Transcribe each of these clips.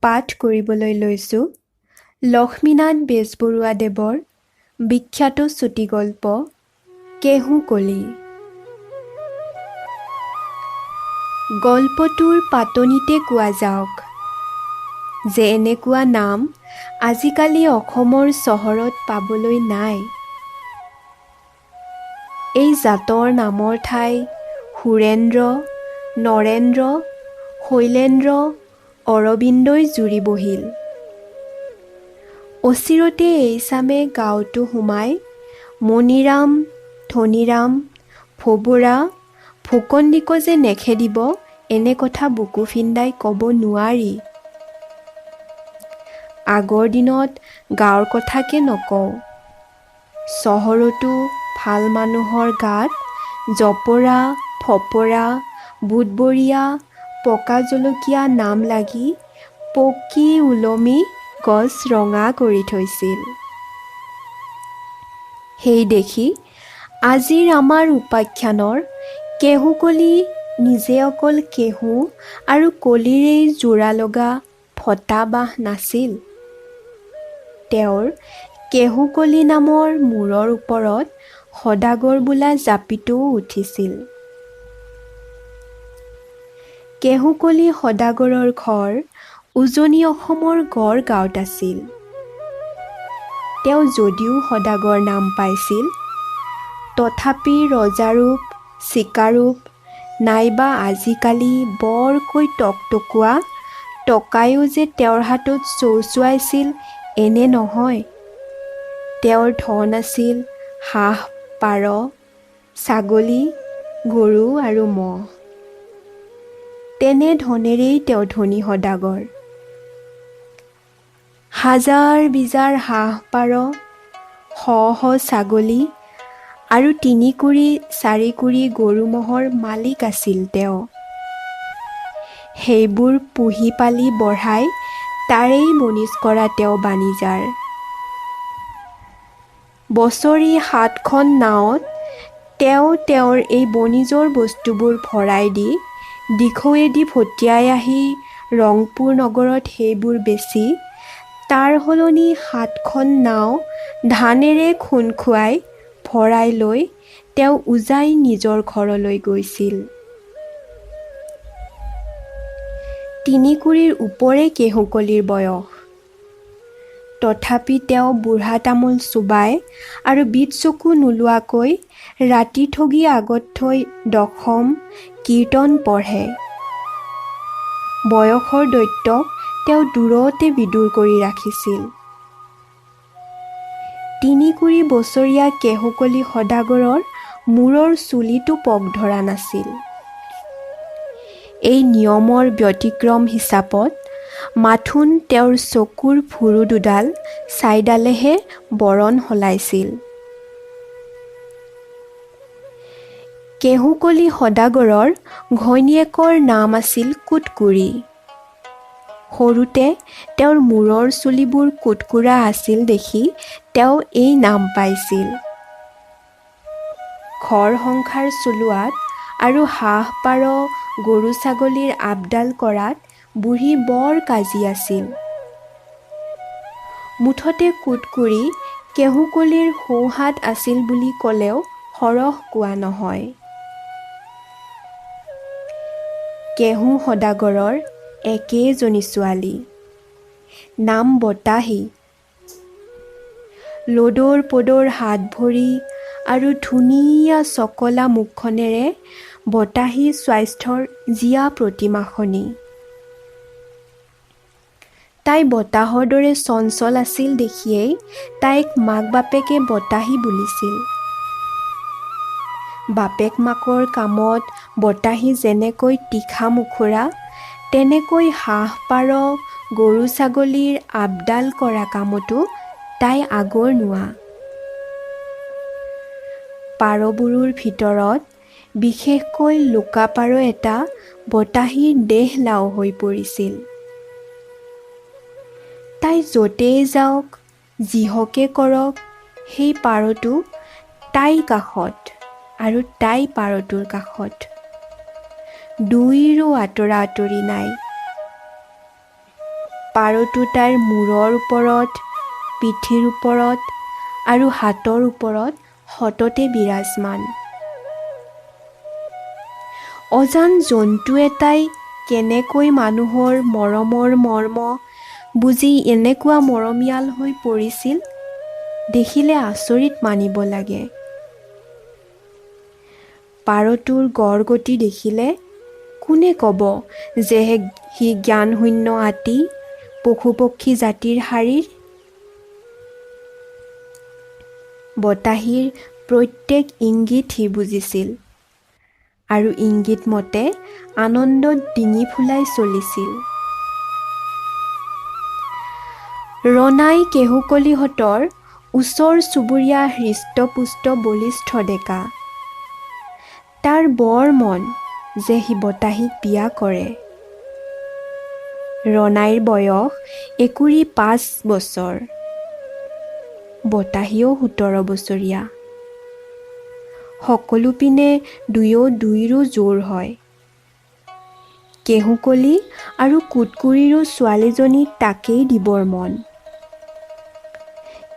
পাঠ কৰিবলৈ লৈছোঁ লক্ষ্মীনাথ বেজবৰুৱাদেৱৰ বিখ্যাত চুটিগল্প কেহু-কলি। গল্পটোৰ পাতনিতে কোৱা যাওক যে এনেকুৱা নাম আজিকালি অসমৰ চহৰত পাবলৈ নাই। এই জাতৰ নামৰ ঠাই সুৰেন্দ্ৰ, নৰেন্দ্ৰ, শৈলেন্দ্ৰ, অৰবিন্দই জুৰি বহিল। অচিৰতে এইচামে গাঁৱতো সোমাই মণিৰাম, ধনীৰাম, ভোবৰা, ফুকন্দিক যে নেখেদিব এনে কথা বুকু ফিন্দাই ক'ব নোৱাৰি। আগৰ দিনত গাঁৱৰ কথাকে নকওঁ, চহৰতো ভাল মানুহৰ গাত জপৰা, ফপৰা, বুটবৰীয়া, পকা জলকীয়া নাম লাগি পকি ওলমি গছ ৰঙা কৰি থৈছিল। সেই দেখি আজিৰ আমাৰ উপাখ্যানৰ কেহু-কলি নিজে অকল কেহু আৰু কলিৰেই যোৰা লগা ফটা বাঁহ নাছিল। তেওঁৰ কেহু-কলি নামৰ মূৰৰ ওপৰত সদাগৰ বোলা জাপিটোও উঠিছিল। কেহু-কলি সদাগৰৰ ঘৰ উজনি অসমৰ গড়গাঁৱত আছিল। তেওঁ যদিও সদাগৰ নাম পাইছিল, তথাপি ৰজাৰূপ, চিকাৰূপ নাইবা আজিকালি বৰকৈ টকটকোৱা টকায়ো যে তেওঁৰ হাতত চৌচুৱাইছিল এনে নহয়। তেওঁৰ ধন আছিল হাঁহ, পাৰ, ছাগলী, গৰু আৰু ম'হ। তেনে ধনেৰেই তেওঁ ধনী সদাগৰ। হাজাৰ বিজাৰ হাঁহ, পাৰ, শ শ ছাগলী আৰু ৩ কুৰি ৪ কুৰি গৰু ম'হৰ মালিক আছিল তেওঁ। সেইবোৰ পুহি পালি বঢ়াই তাৰেই মনিজ কৰা তেওঁ বাণিজাৰ। বছৰি ৭খন নাৱত তেওঁ তেওঁৰ এই বনিজৰ বস্তুবোৰ ভৰাই দি দিখৌৱেদি ভটিয়াই আহি ৰংপুৰ নগৰত সেইবোৰ বেচি তাৰ সলনি ৭খন নাও ধানেৰে খোন খুৱাই ভৰাই লৈ তেওঁ উজাই নিজৰ ঘৰলৈ গৈছিল। ৩ কুৰিৰ ওপৰে কেহু-কলিৰ বয়স। তথাপি তেওঁ বুঢ়া তামোল চোবাই আৰু বিট চকু নোলোৱাকৈ ৰাতি ঠগি আগত থৈ দশম, কীৰ্তন পঢ়ে। বয়সৰ দৈত্যক তেওঁ দূৰতে বিদূৰ কৰি ৰাখিছিল। ৩ কুৰি বছৰীয়া কেহু-কলি সদাগৰৰ মূৰৰ চুলিটো পক ধৰা নাছিল। এই নিয়মৰ ব্যতিক্ৰম হিচাপত মাথোন তেওঁৰ চকুৰ ফুৰু দুডাল ছাইডালেহে বৰণ সলাইছিল। কেহু-কলি সদাগৰৰ ঘৈণীয়েকৰ নাম আছিল কুটকুৰি। সৰুতে তেওঁৰ মূৰৰ চুলিবোৰ কুটকুৰা আছিল দেখি তেওঁ এই নাম পাইছিল। ঘৰ সংসাৰ চলোৱাত আৰু হাঁহ, পাৰ, গৰু ছাগলীৰ আপডাল কৰাত বুঢ়ী বৰ কাজী আছিল। মুঠতে কুটকুৰি কেহু-কলিৰ সোঁহাত আছিল বুলি ক'লেও সৰহ কোৱা নহয়। কেহু সদাগৰৰ একেজনী ছোৱালী, নাম বতাহী। লদৰ পদৰ হাত ভৰি আৰু ধুনীয়া চকলা মুখখনেৰে বতাহী স্বাস্থ্যৰ জীয়া প্ৰতিমাখনি। তাই বতাহৰ দৰে চঞ্চল আছিল দেখিয়েই তাইক মাক-বাপেকে বতাহী বুলিছিল। বাপেক মাকৰ কামত বতাহী যেনেকৈ তীখা মুখুৰা, তেনেকৈ হাঁহ, পাৰ, গৰু ছাগলীৰ আপডাল কৰা কামতো তাই আগৰনুৱা। পাৰবোৰৰ ভিতৰত বিশেষকৈ লুকা পাৰ এটা বতাহীৰ দেহ লাও হৈ পৰিছিল। তাই য'তেই যাওক, যিহকে কৰক, সেই পাৰটো তাইৰ কাষত আৰু তাই পাৰটোৰ কাষত। দুইৰো আঁতৰা আঁতৰি নাই। পাৰটো তাইৰ মূৰৰ ওপৰত, পিঠিৰ ওপৰত আৰু হাতৰ ওপৰত সততে বিৰাজমান। অজান জন্তু এটাই কেনেকৈ মানুহৰ মৰমৰ মৰ্ম বুজি এনেকুৱা মৰমীয়াল হৈ পৰিছিল, দেখিলে আচৰিত মানিব লাগে। পাৰটোৰ গড়গতি দেখিলে কোনে ক'ব যে সি জ্ঞানশূন্য আতি পশু-পক্ষী জাতিৰ শাৰীৰ? বতাহীৰ প্ৰত্যেক ইংগিত সি বুজিছিল আৰু ইংগিত মতে আনন্দত ডিঙি ফুলাই চলিছিল। ৰণাই কেহুকলিহঁতৰ ওচৰ চুবুৰীয়া হৃষ্টপুষ্ট বলিষ্ঠ ডেকা। তাৰ বৰ মন যে সি বতাহীক বিয়া কৰে। ৰণাইৰ বয়স ২১ বছৰ, বতাহীও ১৭ বছৰীয়া। সকলো পিনে দুয়োৰো জোৰ হয়। কেহুকলি আৰু কুটকুৰিৰো ছোৱালীজনী তাকেই দিবৰ মন।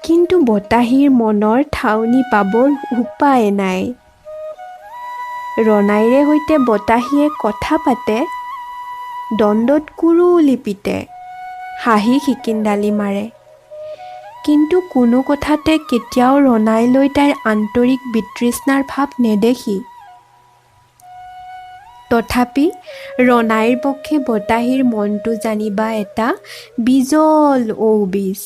কিন্তু বতাহীৰ মনৰ ঠাউনি পাবৰ উপায় নাই। ৰণাইৰে সৈতে বতাহীয়ে কথা পাতে, দণ্ডত কুৰুলি পিতে, হাঁহি খিকিন্দালি মাৰে, কিন্তু কোনো কথাতে কেতিয়াও ৰণাইলৈ তাইৰ আন্তৰিক বিতৃষ্ণাৰ ভাৱ নেদেখি। তথাপি ৰণাইৰ পক্ষে বতাহীৰ মনটো জানিবা এটা বিজল ঔ-বীজ।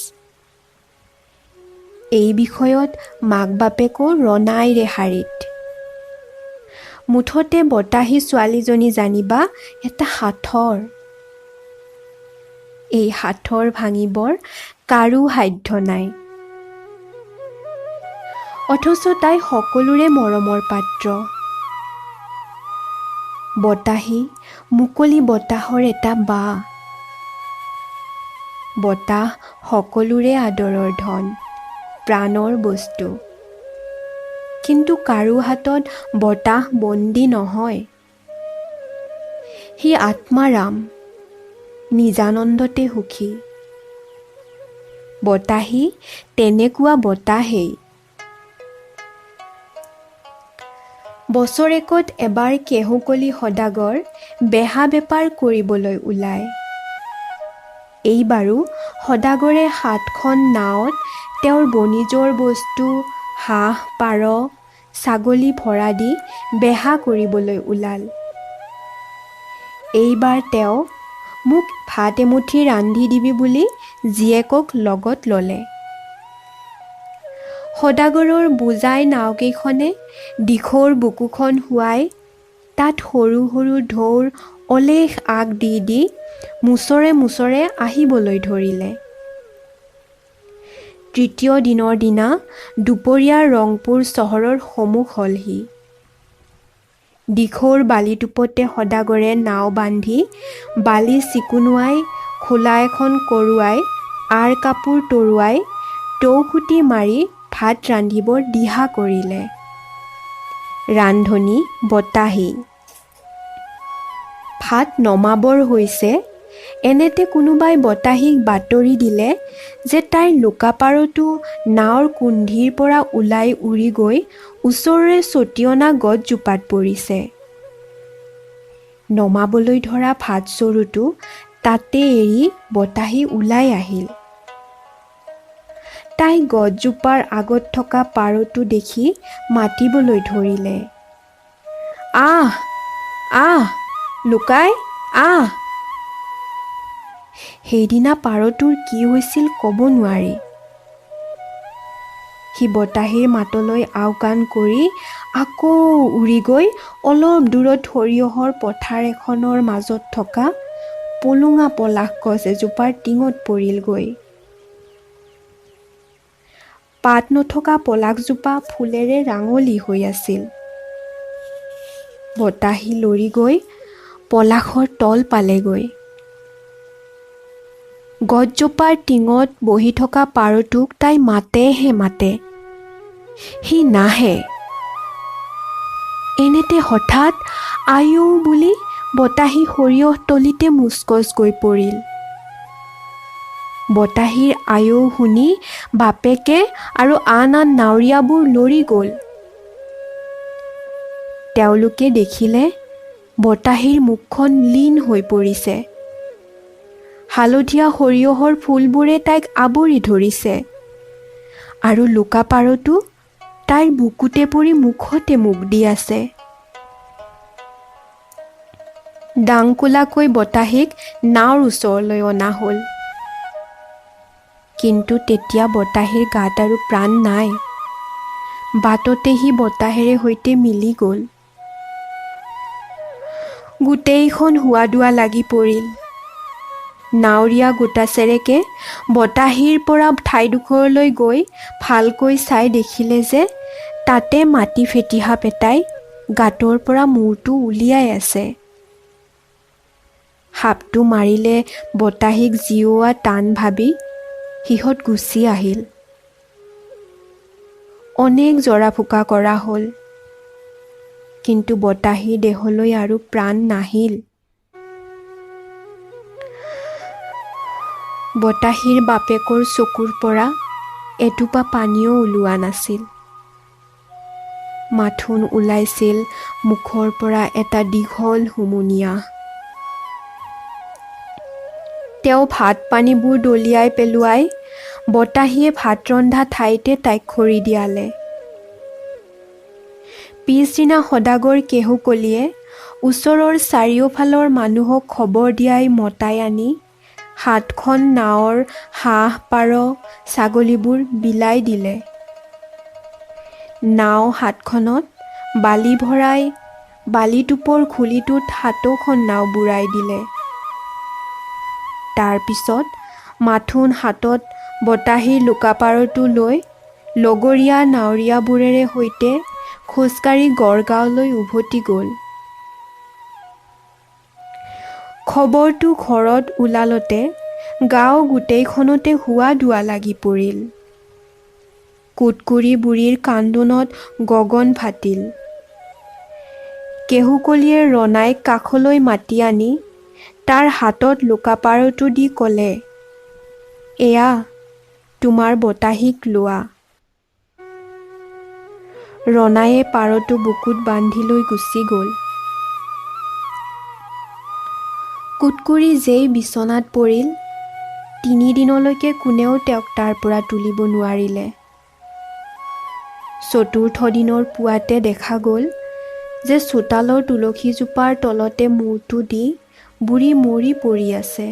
এই বিষয়ত মাক-বাপেকো ৰণাইৰে শাৰীত। মুঠতে বতাহী ছোৱালীজনী জানিবা এটা সাঁথৰ। এই সাঁথৰ ভাঙিবৰ কাৰো সাধ্য নাই। অথচ তাই সকলোৰে মৰমৰ পাত্ৰ। বতাহী মুকলি বতাহৰ এটা বা। বতাহ সকলোৰে আদৰৰ ধন, প্ৰাণৰ বস্তু। কিন্তু কাৰো হাতত বতাহ বন্দী নহয়। সি আত্মাৰাম, নিজানন্দতে সুখী। বতাহী তেনেকুৱা বতাহেই। বছৰেকত এবাৰ কেহুকলি সদাগৰ বেহা বেপাৰ কৰিবলৈ ওলায়। এইবাৰো সদাগৰে ৭খন নাৱত তেওঁৰ বণিজৰ বস্তু হাঁহ, পাৰ, ছাগলী ভৰা দি বেহা কৰিবলৈ ওলাল। এইবাৰ তেওঁ মোক ভাত এমুঠি ৰান্ধি দিবি বুলি জীয়েকক লগত ল'লে। সদাগৰৰ বোজাই নাওকেইখনে দিখৌৰ বুকুখন শোৱাই তাত সৰু সৰু ঢৌৰ অলেখ আগ দি দি মুচৰে মুচৰে আহিবলৈ ধৰিলে। তৃতীয় দিনৰ দিনা দুপৰীয়া ৰংপুৰ চহৰৰ সমুখ হ'লহি। দিখৌৰ বালিটোপতে সদাগৰে নাও বান্ধি বালি চিকুণোৱাই খোলা এখন কৰোৱাই আঁৰ কাপোৰ তৰুৱাই টৌসুটি মাৰি ভাত ৰান্ধিবৰ দিহা কৰিলে। ৰান্ধনী বতাহী। ভাত নমাবৰ হৈছে, এনেতে কোনোবাই বতাহীক বাতৰি দিলে যে তাইৰ লোকাপাৰটো নাৱৰ কুন্ধিৰ পৰা ওলাই উৰি গৈ ওচৰৰে ছটিয়না গছজোপাত পৰিছে। নমাবলৈ ধৰা ভাত চৰুটো তাতে এৰি বতাহী ওলাই আহিল। তাই গছজোপাৰ আগত থকা পাৰটো দেখি মাতিবলৈ ধৰিলে, আহ আহ লুকাই আহ। সেইদিনা পাৰটোৰ কি হৈছিল ক'ব নোৱাৰি। সি বতাহীৰ মাতলৈ আওকাণ কৰি আকৌ উৰি গৈ অলপ দূৰত সৰিয়হৰ পথাৰ এখনৰ মাজত থকা পলুঙা পলাশ গছ এজোপাৰ টিঙত পৰিলগৈ। পাত নথকা পলাশজোপা ফুলেৰে ৰাঙলী হৈ আছিল। বতাহী লৰি গৈ পলাশৰ তল পালেগৈ। গছজোপাৰ টিঙত বহি থকা পাৰটোক তাই মাতেহে মাতে, সি নাহে। এনেতে হঠাৎ আয়ৌ বুলি বতাহী সৰিয়হ তলিতে মুচকচ গৈ পৰিল। বতাহীৰ আয়ৌ শুনি বাপেকে আৰু আন নাৱৰীয়াবোৰ লৰি গ'ল। তেওঁলোকে দেখিলে বতাহীৰ মুখখন লীন হৈ পৰিছে। হালধীয়া সৰিয়হৰ ফুলবোৰে তাইক আৱৰি ধৰিছে আৰু লুকা-পাৰটো তাইৰ বুকুতে পৰি মুখতে মুখ দি আছে। দাংকোলাকৈ বতাহীক নাওৰ ওচৰলৈ অনা হ'ল। কিন্তু তেতিয়া বতাহীৰ গাত আৰু প্ৰাণ নাই। বাটতে সি বতাহেৰে সৈতে মিলি গ'ল। গোটেইখন হোৱা-দোৱা লাগি পৰিল। নাৱৰীয়া গোটাচেৰেকে বতাহীৰ পৰা ঠাইডোখৰলৈ গৈ ভালকৈ চাই দেখিলে যে তাতে মাটি ফেটি সাপ এটাই গাঁতৰ পৰা মূৰটো উলিয়াই আছে। সাপটো মাৰিলে বতাহীক জিওৱা টান ভাবি সিহঁত গুচি আহিল। অনেক জৰা-ফুকা কৰা হ'ল, কিন্তু বতাহীৰ দেহলৈ আৰু প্ৰাণ নাহিল। বতাহীৰ বাপেকৰ চকুৰ পৰা এটোপা পানীও ওলোৱা নাছিল। মাথোন ওলাইছিল মুখৰ পৰা এটা দীঘল হুমুনিয়াহ। তেওঁ ভাত-পানীবোৰ দলিয়াই পেলোৱাই বতাহীয়ে ভাত ৰন্ধা ঠাইতে তাইক খৰি দিয়ালে। পিছদিনা সদাগৰ কেহুকলিয়ে ওচৰৰ চাৰিওফালৰ মানুহক খবৰ দিয়াই মতাই আনি 7খন নাৱৰ হাঁহ, পাৰ, ছাগলীবোৰ বিলাই দিলে। নাও 7খনত বালি ভৰাই বালিটোপৰ খুলিটোত 7খন নাও বুৰাই দিলে। তাৰ পিছত মাথোন হাতত বতাহীৰ লুকা-পাৰটো লৈ লগৰীয়া নাৱৰীয়াবোৰেৰে সৈতে খোজকাঢ়ি গড়গাঁৱলৈ উভতি গ'ল। খবৰটো ঘৰত ওলালতে গাঁও গোটেইখনতে হোৱা-দোৱা লাগি পৰিল। কুটকুৰি বুঢ়ীৰ কান্দোনত গগন ফাটিল। কেহুকলিয়ে ৰণাইক কাষলৈ মাতি আনি তাৰ হাতত লুকা-পাৰটো দি ক'লে, "এয়া তোমাৰ বতাহীক লোৱা।" ৰণায়ে পাৰটো বুকুত বান্ধি লৈ গুচি গ'ল। কুটকুৰি যেই বিচনাত পৰিল, 3 দিনলৈকে কোনেও তেওঁক তাৰ পৰা তুলিব নোৱাৰিলে। 4ৰ্থ দিনৰ পুৱাতে দেখা গ'ল যে চোতালৰ তুলসীজোপাৰ তলতে মূৰটো দি বুঢ়ী মৰি পৰি আছে।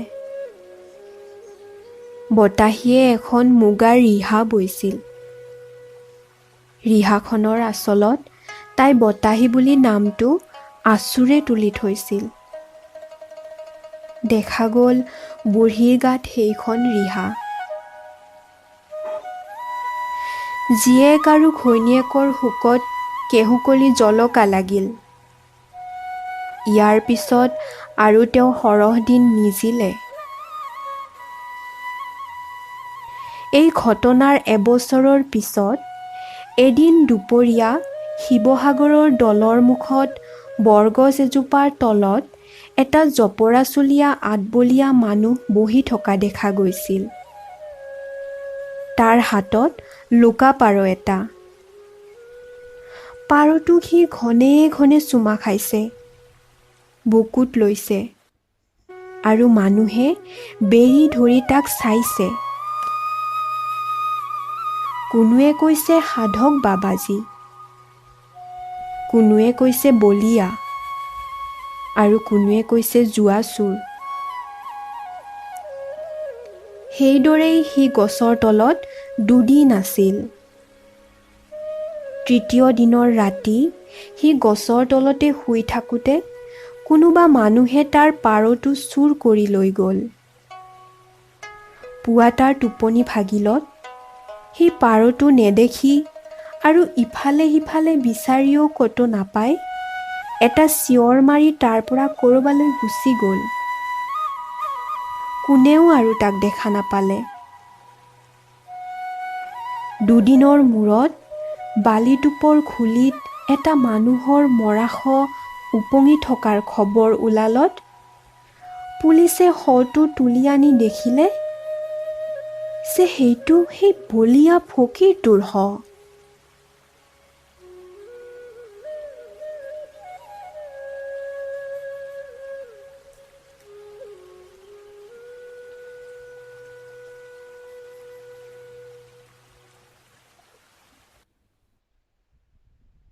বতাহীয়ে এখন মুগাৰ ৰিহা বৈছিল। ৰিহাখনৰ আঁচলত তাই বতাহী বুলি নামটো আঁচোৰে তুলি থৈছিল। দেখা গ'ল বুঢ়ীৰ গাত সেইখন ৰিহা। জীয়েক আৰু ঘৈণীয়েকৰ শোকত কেহুকলি জলকা লাগিল। ইয়াৰ পিছত আৰু তেওঁ সৰহ দিন নিজিলে। এই ঘটনাৰ এবছৰৰ পিছত এদিন দুপৰীয়া শিৱসাগৰৰ দলৰ মুখত বৰগছ এজোপাৰ তলত এটা জপৰাচলীয়া আঠবলীয়া মানুহ বহি থকা দেখা গৈছিল। তাৰ হাতত লুকা-পাৰ এটা। পাৰটোক সি ঘনে ঘনে চুমা খাইছে, বুকুত লৈছে আৰু মানুহে বেৰি ধৰি তাক চাইছে। কোনোৱে কৈছে সাধক বাবাজী, কোনোৱে কৈছে বলিয়া আৰু কোনোৱে কৈছে জুৱা চোৰ। সেইদৰেই সি গছৰ তলত 2 দিন আছিল। 3য় দিনৰ ৰাতি সি গছৰ তলতে শুই থাকোঁতে কোনোবা মানুহে তাৰ পাৰটো চুৰ কৰি লৈ গ'ল। পুৱা তাৰ টোপনি ভাগিলত সি পাৰটো নেদেখি আৰু ইফালে সিফালে বিচাৰিও ক'তো নাপাই এটা চিঞৰ মাৰি তাৰ পৰা ক'ৰবালৈ গুচি গ'ল। কোনেও আৰু তাক দেখা নাপালে। 2 দিনৰ মূৰত বালিটোপৰ খুলিত এটা মানুহৰ মৰাশ উপঙি থকাৰ খবৰ ওলালত পুলিচে শৱটো তুলি আনি দেখিলে যে সেইটো সেই বলিয়া ফকীৰটোৰ হ